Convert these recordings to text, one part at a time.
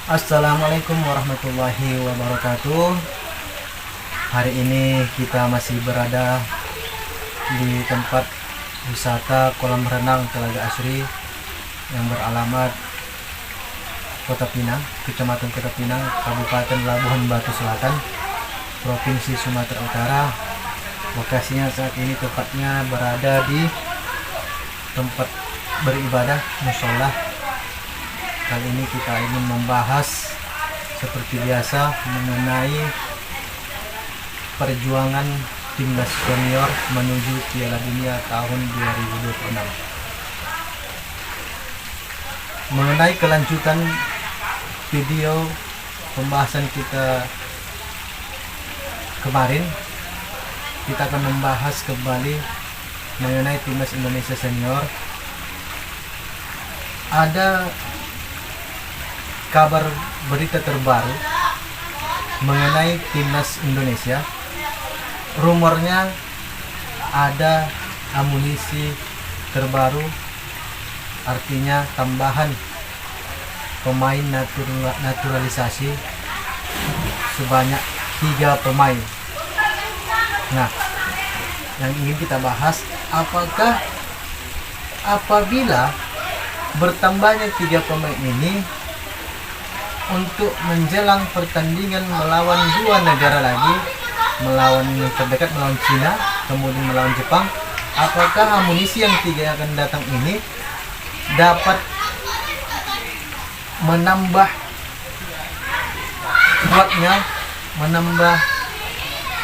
Assalamualaikum warahmatullahi wabarakatuh. Hari ini kita masih berada di tempat wisata kolam renang Telaga Asri yang beralamat Kota Pinang, Kecamatan Kota Pinang, Kabupaten Labuhan Batu Selatan, Provinsi Sumatera Utara. Lokasinya saat ini tepatnya berada di tempat beribadah musola. Kali ini kita ingin membahas seperti biasa mengenai perjuangan timnas senior menuju Piala Dunia tahun 2026. Mengenai kelanjutan video pembahasan kita kemarin, kita akan membahas kembali mengenai timnas Indonesia senior. Ada kabar berita terbaru mengenai timnas Indonesia. Rumornya ada amunisi terbaru, artinya tambahan pemain naturalisasi sebanyak 3 pemain. Nah, yang ingin kita bahas, apakah apabila bertambahnya 3 pemain ini untuk menjelang pertandingan melawan 2 negara lagi, melawan yang terdekat, melawan Cina, kemudian melawan Jepang, apakah amunisi yang 3 yang akan datang ini dapat menambah kuatnya, menambah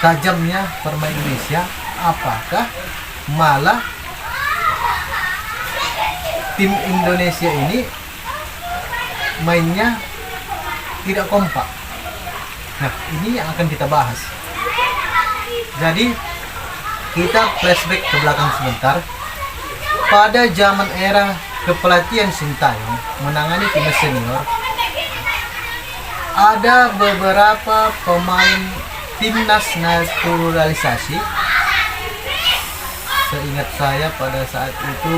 tajamnya permainan Indonesia? Apakah malah tim Indonesia ini mainnya tidak kompak? Nah, ini yang akan kita bahas. Jadi kita flashback ke belakang sebentar. Pada zaman era kepelatihan Sintayong menangani timnas senior, ada beberapa pemain timnas naturalisasi. Seingat saya pada saat itu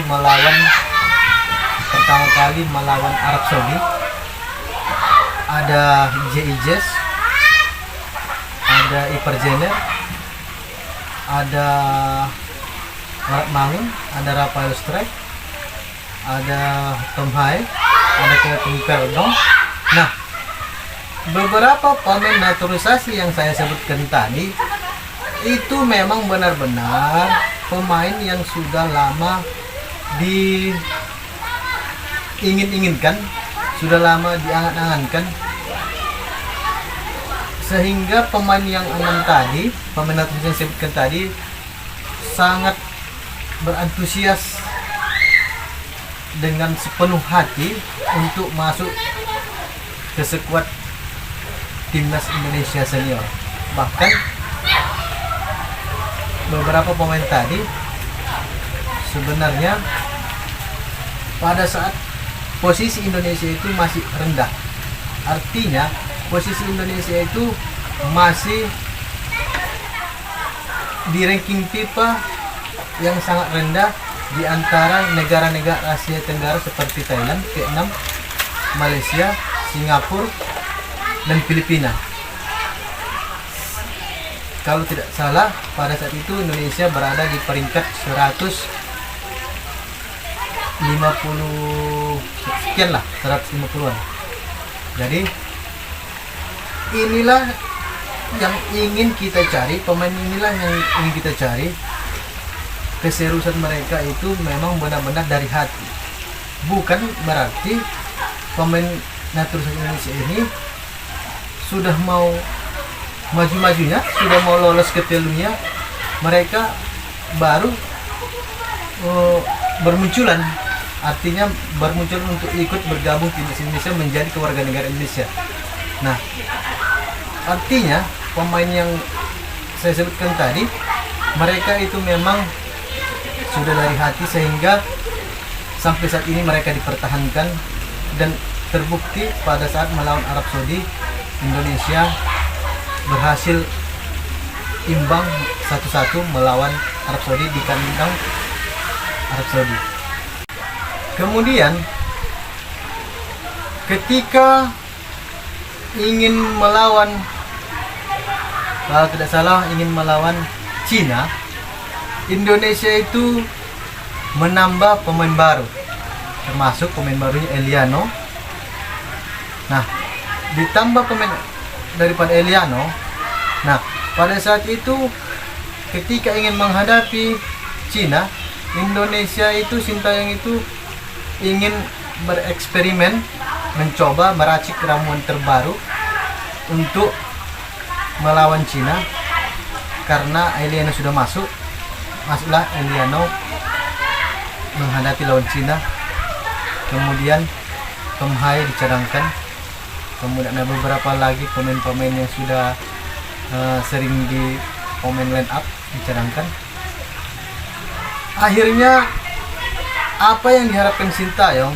pertama kali melawan Arab Saudi, ada J.I.Jes, ada Iper Jenner, ada Mangun, ada Rafael Strike, ada Tom Hae, ada Kevin Perdong. Nah, beberapa pemain naturalisasi yang saya sebutkan tadi itu memang benar-benar pemain yang sudah lama diingin-inginkan, sudah lama diangan-angankan, sehingga pemain yang 6 tadi, pemain naturalisasi yang saya sebutkan tadi, sangat berantusias dengan sepenuh hati untuk masuk ke skuad timnas Indonesia senior. Bahkan beberapa pemain tadi sebenarnya pada saat posisi Indonesia itu masih rendah, artinya posisi Indonesia itu masih di ranking FIFA yang sangat rendah di antara negara-negara Asia Tenggara seperti Thailand, Vietnam, Malaysia, Singapura, dan Filipina. Kalau tidak salah, pada saat itu Indonesia berada di peringkat 150 sekian lah, 150-an. Jadi inilah yang ingin kita cari, pemain inilah yang ingin kita cari. Keseriusan mereka itu memang benar-benar dari hati. Bukan berarti pemain naturalisasi Indonesia ini sudah mau maju-majunya, sudah mau lolos ke Piala Dunia, mereka baru bermunculan, artinya bermunculan untuk ikut bergabung timnas Indonesia menjadi kewarganegaraan Indonesia. Nah, artinya pemain yang saya sebutkan tadi, mereka itu memang sudah dari hati, sehingga sampai saat ini mereka dipertahankan, dan terbukti pada saat melawan Arab Saudi, Indonesia berhasil imbang 1-1 melawan Arab Saudi di kandang Arab Saudi. Kemudian ketika ingin melawan, kalau tidak salah ingin melawan Cina, Indonesia itu menambah pemain baru, termasuk pemain barunya Eliano. Nah, ditambah pemain daripada Eliano. Nah, pada saat itu ketika ingin menghadapi Cina, Indonesia itu, Sintayong itu ingin bereksperimen, mencoba meracik ramuan terbaru untuk melawan Cina. Karena Eliano sudah masuklah Eliano menghadapi lawan Cina. Kemudian Tom Hai dicadangkan, kemudian ada beberapa lagi pemain-pemain yang sudah sering di pemain line up dicadangkan. Akhirnya apa yang diharapkan Sintayong,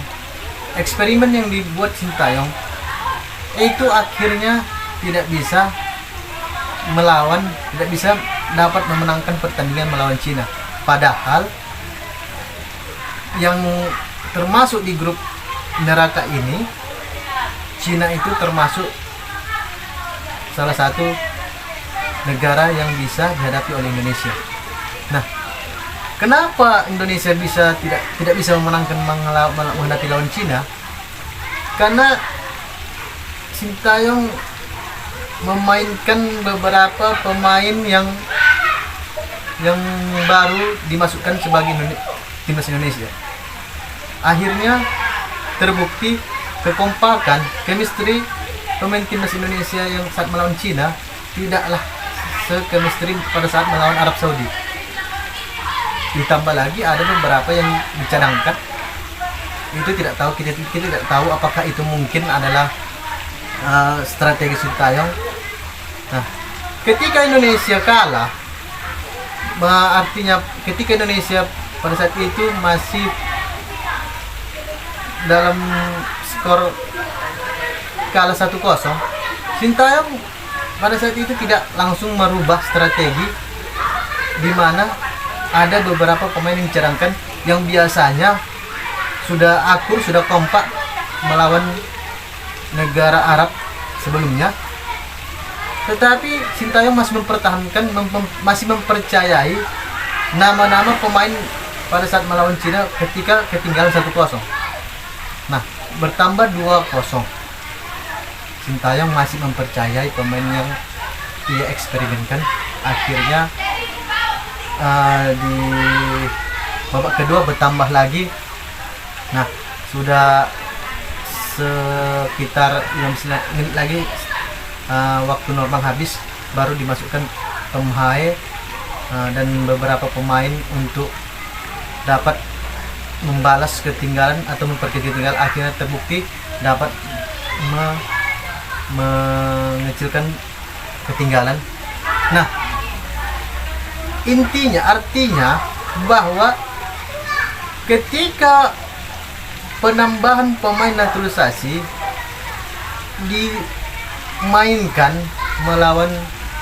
eksperimen yang dibuat Sintayong itu akhirnya tidak bisa melawan, tidak bisa dapat memenangkan pertandingan melawan Cina. Padahal yang termasuk di grup neraka ini, Cina itu termasuk salah satu negara yang bisa dihadapi oleh Indonesia. Nah, kenapa Indonesia tidak bisa memenangkan menghadapi lawan Cina? Karena Sintayong memainkan beberapa pemain yang baru dimasukkan sebagai timnas Indonesia. Akhirnya terbukti kekompakan, chemistry pemain timnas Indonesia yang saat melawan Cina tidaklah se-chemistry pada saat melawan Arab Saudi. Ditambah lagi ada beberapa yang dicadangkan, itu kita tidak tahu apakah itu mungkin adalah strategi Sintayong. Nah, ketika Indonesia kalah, artinya ketika Indonesia pada saat itu masih dalam skor kalah 1-0, Sintayong pada saat itu tidak langsung merubah strategi, di mana ada beberapa pemain yang dicadangkan yang biasanya sudah akur, sudah kompak melawan negara Arab sebelumnya. Tetapi Sintayong masih mempertahankan, masih mempercayai nama-nama pemain pada saat melawan Cina ketika ketinggalan 1-0. Nah, bertambah 2-0. Sintayong masih mempercayai pemain yang dia eksperimenkan. Akhirnya di babak kedua bertambah lagi. Nah, sudah sekitar 15 menit lagi waktu normal habis, baru dimasukkan Tom Hai dan beberapa pemain untuk dapat membalas ketinggalan atau memperkecil ketinggalan. Akhirnya terbukti dapat mengecilkan ketinggalan. Nah, artinya bahwa ketika penambahan pemain naturalisasi dimainkan melawan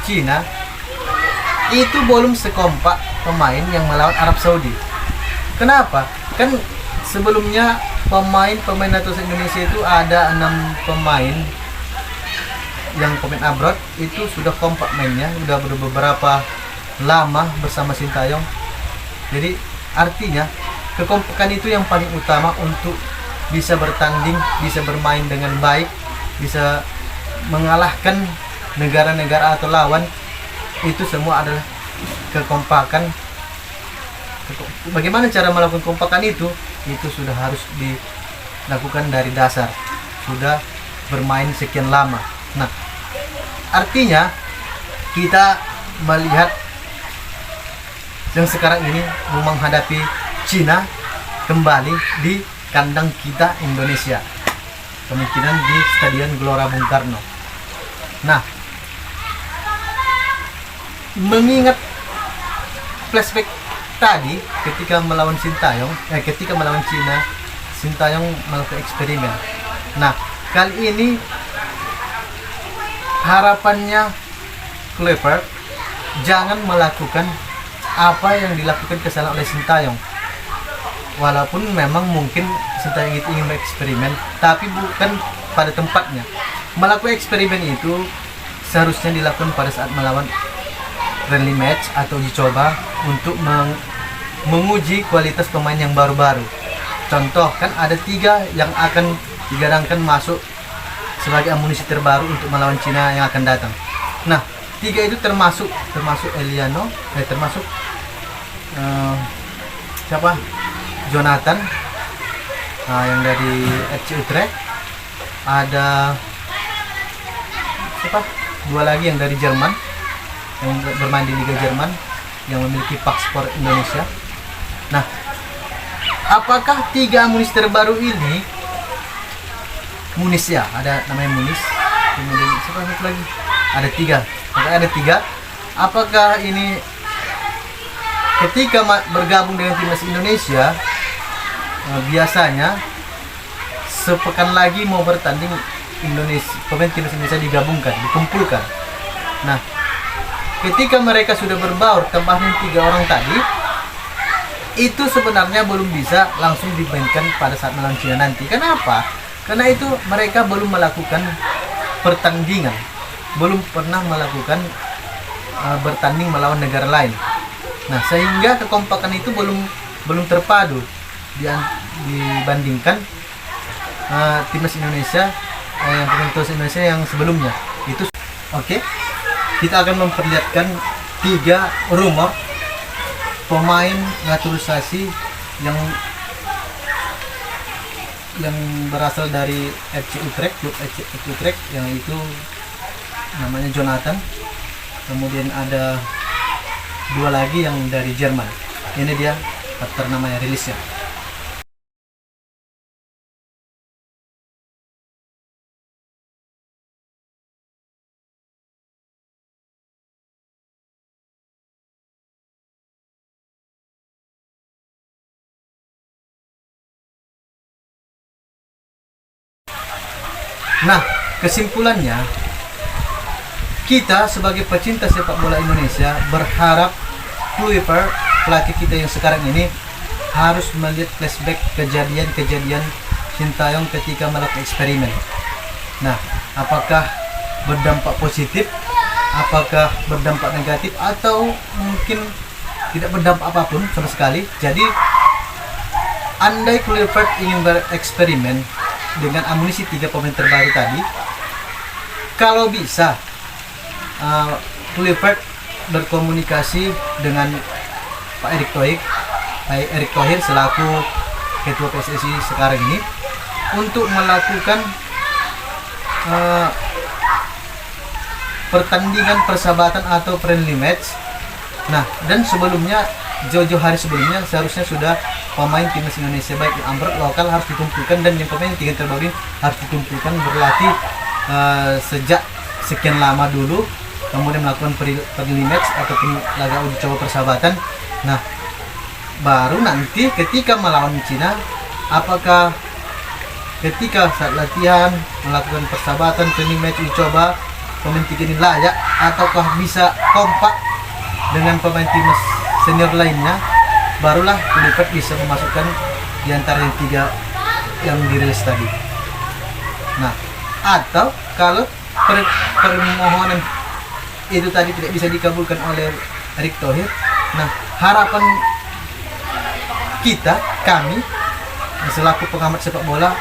Cina, itu belum sekompak pemain yang melawan Arab Saudi. Kenapa? Kan sebelumnya pemain naturalisasi Indonesia itu ada 6 pemain yang pemain abroad, itu sudah kompak mainnya, sudah beberapa lama bersama Sintayong. Jadi artinya kekompakan itu yang paling utama untuk bisa bertanding, bisa bermain dengan baik, bisa mengalahkan negara-negara atau lawan. Itu semua adalah kekompakan. Bagaimana cara melakukan kekompakan itu sudah harus dilakukan dari dasar, sudah bermain sekian lama. Nah, artinya kita melihat yang sekarang ini menghadapi Cina kembali di kandang kita Indonesia, kemungkinan di Stadion Gelora Bung Karno. Nah, mengingat flashback tadi ketika melawan Sintayong, ketika melawan Cina, Sintayong melakukan eksperimen. Nah, kali ini harapannya Kluivert jangan melakukan apa yang dilakukan kesalahan oleh Sintayong. Walaupun memang mungkin Sintayong itu ingin bereksperimen, tapi bukan pada tempatnya. melakukan eksperimen itu seharusnya dilakukan pada saat melawan friendly match atau uji coba untuk menguji kualitas pemain yang baru-baru. Contoh, kan ada 3 yang akan digadangkan masuk sebagai amunisi terbaru untuk melawan Cina yang akan datang. Nah, 3 itu termasuk Eliano, termasuk siapa? Jonathan, yang dari FC Utrecht. Ada siapa? 2 lagi yang dari Jerman, yang bermain di Liga Jerman, yang memiliki paspor Indonesia. Nah, apakah 3 amunisi terbaru ini, Muniz ya, ada namanya Muniz, kemudian siapa satu lagi? Ada 3. Maka ada 3. Apakah ini ketika bergabung dengan timnas Indonesia, biasanya sepekan lagi mau bertanding, pemain timnas Indonesia digabungkan, dikumpulkan. Nah, ketika mereka sudah berbaur tambahnya 3 orang tadi, itu sebenarnya belum bisa langsung dimainkan pada saat melawan Cina nanti. Kenapa? Karena itu mereka belum melakukan pertandingan, belum pernah melakukan bertanding melawan negara lain. Nah, sehingga kekompakan itu belum terpadu dibandingkan timnas Indonesia yang pemain Indonesia yang sebelumnya. Itu oke. Kita akan memperlihatkan 3 rumor pemain naturalisasi yang berasal dari FC Utrecht, klub FC Utrecht, yang itu namanya Jonathan. Kemudian ada 2 lagi yang dari Jerman. Ini dia daftar namanya, rilisnya. Nah, kesimpulannya, kita sebagai pecinta sepak bola Indonesia berharap Kluivert, pelatih kita yang sekarang ini, harus melihat flashback kejadian-kejadian Sintayong ketika melakukan eksperimen. Nah, apakah berdampak positif, apakah berdampak negatif, atau mungkin tidak berdampak apapun sama sekali. Jadi, andai Kluivert ingin bereksperimen dengan amunisi 3 pemain terbaru tadi, kalau bisa Kluivert berkomunikasi dengan Pak Erick Thohir selaku ketua PSSI sekarang ini untuk melakukan pertandingan persahabatan atau friendly match. Nah, dan sebelumnya, jauh-jauh hari sebelumnya seharusnya sudah pemain timnas Indonesia baik yang ambruk lokal harus dikumpulkan, dan yang pemain 3 terbaru ini harus dikumpulkan berlatih sejak sekian lama dulu, kemudian melakukan friendly match ataupun laga uji coba persahabatan. Nah, baru nanti ketika melawan Cina, apakah ketika saat latihan melakukan persahabatan, friendly match, uji coba, pemain 3 ini layak ataukah bisa kompak dengan pemain timnas senior lainnya, barulah Kluivert bisa memasukkan di antara yang 3 yang dirilis tadi. Nah, atau kalau permohonan itu tadi tidak bisa dikabulkan oleh Erick Thohir, nah harapan kami selaku pengamat sepak bola,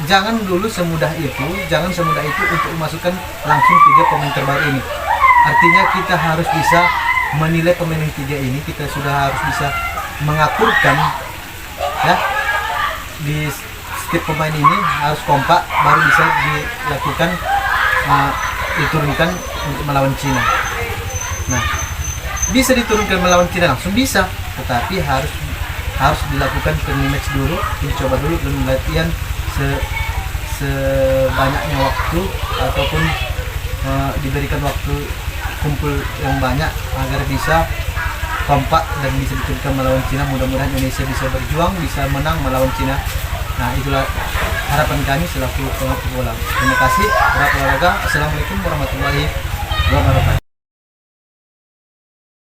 jangan semudah itu untuk memasukkan langsung 3 pemain terbaru ini. Artinya kita harus bisa menilai pemain yang 3 ini, kita sudah harus bisa mengaturkan ya di setiap pemain ini harus kompak, baru bisa dilakukan diturunkan untuk melawan Cina. Nah, bisa diturunkan melawan Cina langsung bisa, tetapi harus dilakukan friendly match dulu, dicoba dulu dan latihan sebanyaknya waktu, ataupun diberikan waktu kumpul yang banyak agar bisa kompak dan bisa diturunkan melawan Cina. Mudah-mudahan Indonesia bisa berjuang, bisa menang melawan Cina. Nah, itulah harapan kami selaku pengamat bola. Terima kasih. Assalamualaikum warahmatullahi wabarakatuh.